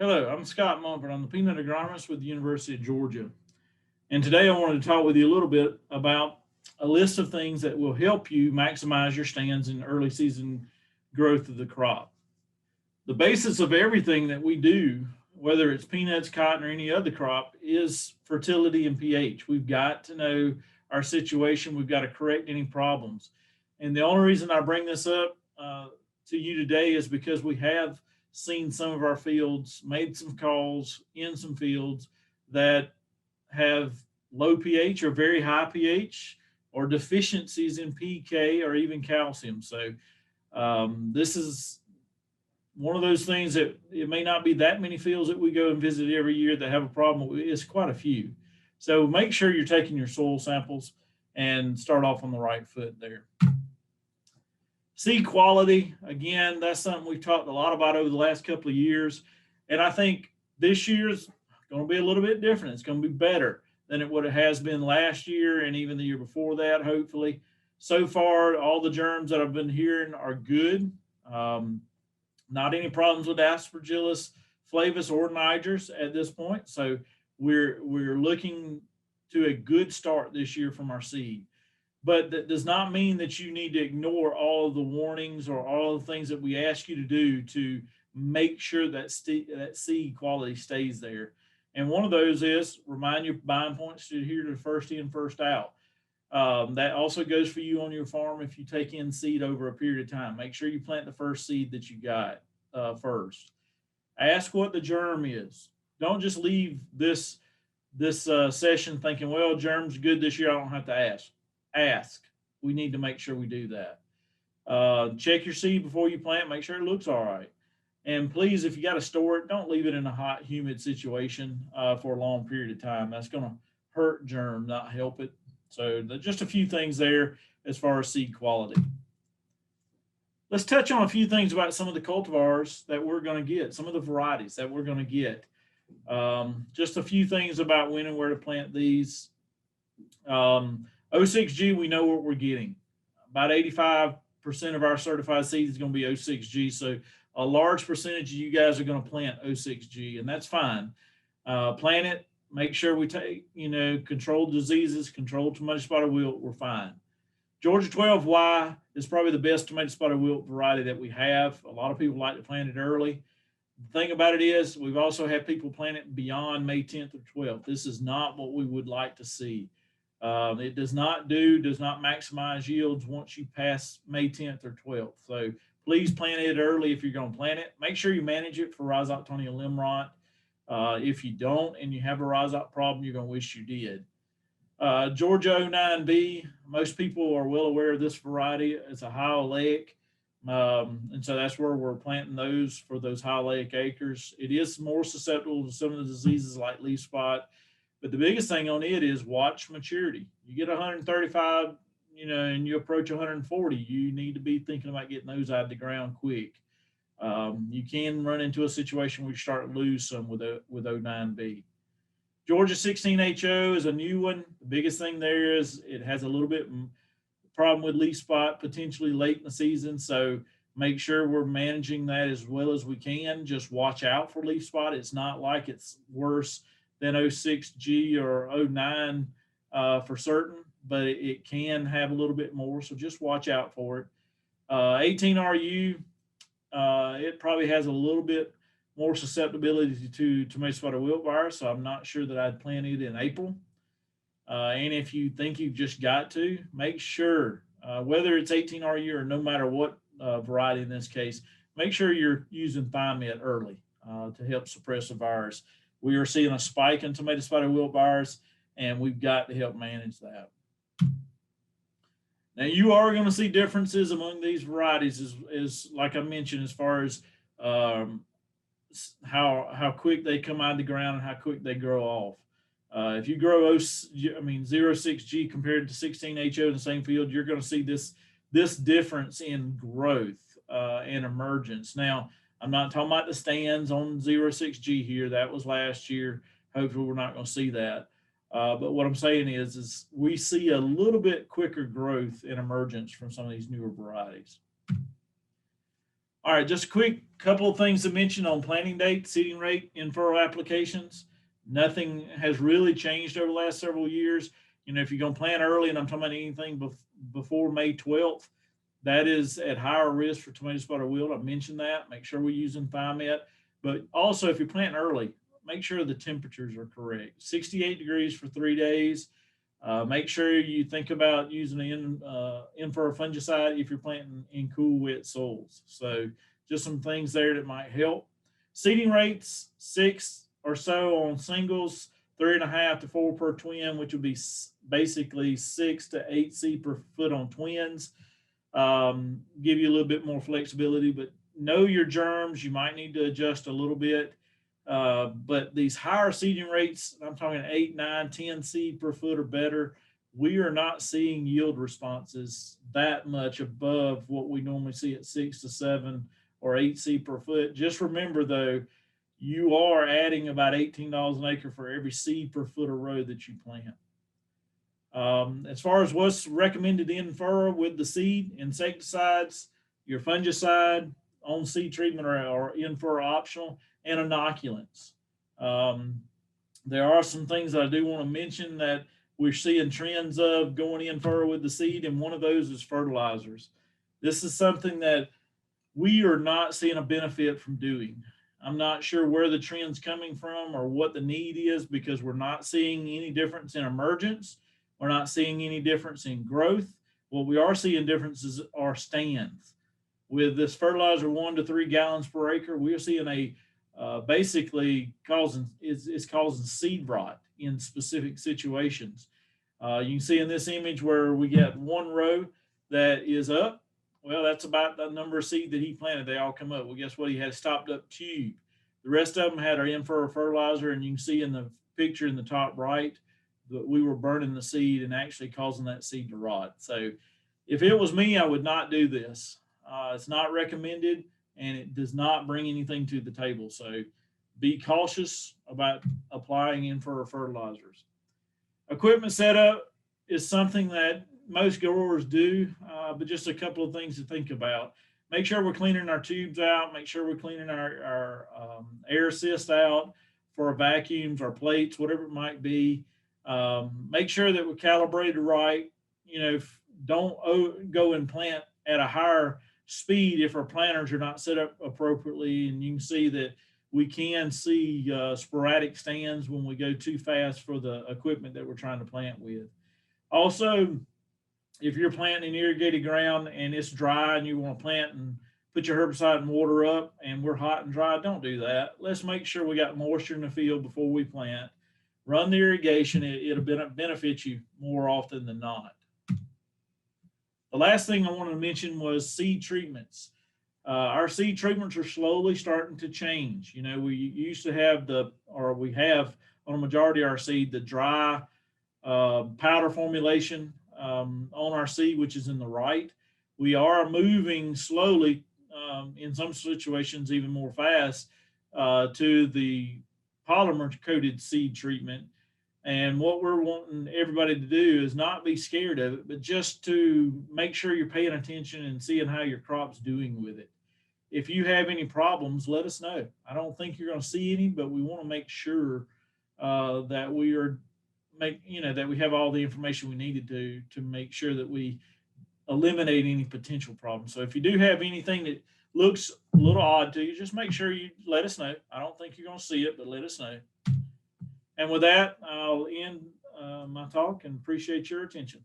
Hello, I'm Scott Monfort. I'm the peanut agronomist with the University of Georgia. And today I wanted to talk with you a little bit about a list of things that will help you maximize your stands in early season growth of the crop. The basis of everything that we do, whether it's peanuts, cotton, or any other crop, is fertility and pH. We've got to know our situation. We've got to correct any problems. And the only reason I bring this up to you today is because we have seen some of our fields, made some calls in some fields that have low pH or very high pH or deficiencies in PK or even calcium. So this is one of those things that it may not be that many fields that we go and visit every year that have a problem. It's quite a few. So make sure you're taking your soil samples and start off on the right foot there. Seed quality, again, that's something we've talked a lot about over the last couple of years. And I think this year's going to be a little bit different. It's going to be better than what it has been last year and even the year before that, hopefully. So far, all the germs that I've been hearing are good. Not any problems with Aspergillus flavus or nigers at this point. So we're looking to a good start this year from our seed. But that does not mean that you need to ignore all of the warnings or all the things that we ask you to do to make sure that that seed quality stays there. And one of those is remind your buying points to adhere to the first in, first out. That also goes for you on your farm if you take in seed over a period of time. Make sure you plant the first seed that you got first. Ask what the germ is. Don't just leave this session thinking, well, germ's good this year, I don't have to ask. Ask. We need to make sure we do that. Check your seed before you plant. Make sure it looks all right. And please, if you got to store it, don't leave it in a hot, humid situation for a long period of time. That's going to hurt germ, not help it. So just a few things there as far as seed quality. Let's touch on a few things about some of the cultivars that we're going to get, some of the varieties that we're going to get. Just a few things about when and where to plant these. 06G, we know what we're getting. About 85% of our certified seeds is going to be 06G. So a large percentage of you guys are going to plant 06G, and that's fine. Plant it. Make sure we take, controlled diseases, controlled tomato spotted wilt. We're fine. Georgia 12Y is probably the best tomato spotted wilt variety that we have. A lot of people like to plant it early. The thing about it is we've also had people plant it beyond May 10th or 12th. This is not what we would like to see. It does not maximize yields once you pass May 10th or 12th. So please plant it early if you're going to plant it. Make sure you manage it for Rhizoctonia limb rot. If you don't and you have a rhizot problem, you're going to wish you did. Georgia 09B, most people are well aware of this variety. It's a high oleic. And so that's where we're planting those for those high oleic acres. It is more susceptible to some of the diseases like leaf spot. But the biggest thing on it is watch maturity. You get 135, and you approach 140, you need to be thinking about getting those out of the ground quick. You can run into a situation where you start to lose some with 09B. Georgia 16HO is a new one. The biggest thing there is it has a little bit problem with leaf spot potentially late in the season. So make sure we're managing that as well as we can. Just watch out for leaf spot. It's not like it's worse than 06G or 09 for certain, but it can have a little bit more. So just watch out for it. 18RU, it probably has a little bit more susceptibility to tomato spotted wilt virus. So I'm not sure that I'd plant it in April. And if you think you've just got to, make sure, whether it's 18RU or no matter what variety in this case, make sure you're using Thimet early to help suppress the virus. We are seeing a spike in tomato spotted wilt virus, and we've got to help manage that. Now, you are going to see differences among these varieties, is like I mentioned, as far as how quick they come out of the ground and how quick they grow off. If you grow 06G compared to 16HO in the same field, you're going to see this difference in growth and emergence. Now, I'm not talking about the stands on 06G here. That was last year. Hopefully, we're not going to see that. But what I'm saying is we see a little bit quicker growth and emergence from some of these newer varieties. All right, just a quick couple of things to mention on planting date, seeding rate, in-furrow applications. Nothing has really changed over the last several years. You know, if you're going to plant early, and I'm talking about anything before May 12th, that is at higher risk for tomato spotted wilt. I mentioned that. Make sure we're using Thimet. But also, if you're planting early, make sure the temperatures are correct. 68 degrees for 3 days. Make sure you think about using an in-furrow fungicide if you're planting in cool, wet soils. So just some things there that might help. Seeding rates, 6 or so on singles, 3.5 to 4 per twin, which would be basically 6 to 8 seed per foot on twins. Give you a little bit more flexibility, but know your germs. You might need to adjust a little bit. But these higher seeding rates, I'm talking 8, 9, 10 seed per foot or better, we are not seeing yield responses that much above what we normally see at 6 to 7 or 8 seed per foot. Just remember though, you are adding about $18 an acre for every seed per foot or row that you plant. As far as what's recommended in furrow with the seed, insecticides, your fungicide, on seed treatment or in furrow optional, and inoculants. There are some things that I do want to mention that we're seeing trends of going in furrow with the seed, and one of those is fertilizers. This is something that we are not seeing a benefit from doing. I'm not sure where the trend's coming from or what the need is, because we're not seeing any difference in emergence. We're not seeing any difference in growth. What we are seeing differences are stands. With this fertilizer 1 to 3 gallons per acre, we are seeing a basically causing seed rot in specific situations. You can see in this image where we get one row that is up. Well, that's about the number of seed that he planted. They all come up. Well, guess what? He had a stopped up tube. The rest of them had our in-furrow fertilizer, and you can see in the picture in the top right that we were burning the seed and actually causing that seed to rot. So if it was me, I would not do this. It's not recommended, and it does not bring anything to the table. So be cautious about applying in-furrow fertilizers. Equipment setup is something that most growers do, but just a couple of things to think about. Make sure we're cleaning our tubes out. Make sure we're cleaning our air assist out for our vacuums, our plates, whatever it might be. Make sure that we're calibrated right. You know, don't go and plant at a higher speed if our planters are not set up appropriately. And you can see that we can see sporadic stands when we go too fast for the equipment that we're trying to plant with. Also, if you're planting in irrigated ground and it's dry and you want to plant and put your herbicide and water up and we're hot and dry, don't do that. Let's make sure we got moisture in the field before we plant. Run the irrigation. It'll benefit you more often than not. The last thing I wanted to mention was seed treatments. Our seed treatments are slowly starting to change. You know, we used to have we have on a majority of our seed, the dry powder formulation on our seed, which is in the right. We are moving slowly, in some situations even more fast, to the polymer coated seed treatment. And what we're wanting everybody to do is not be scared of it, but just to make sure you're paying attention and seeing how your crop's doing with it. If you have any problems, let us know. I don't think you're going to see any, but we want to make sure that we have all the information we needed to make sure that we eliminate any potential problems. So if you do have anything that looks a little odd to you, just make sure you let us know. I don't think you're going to see it, but let us know. And with that, I'll end my talk and appreciate your attention.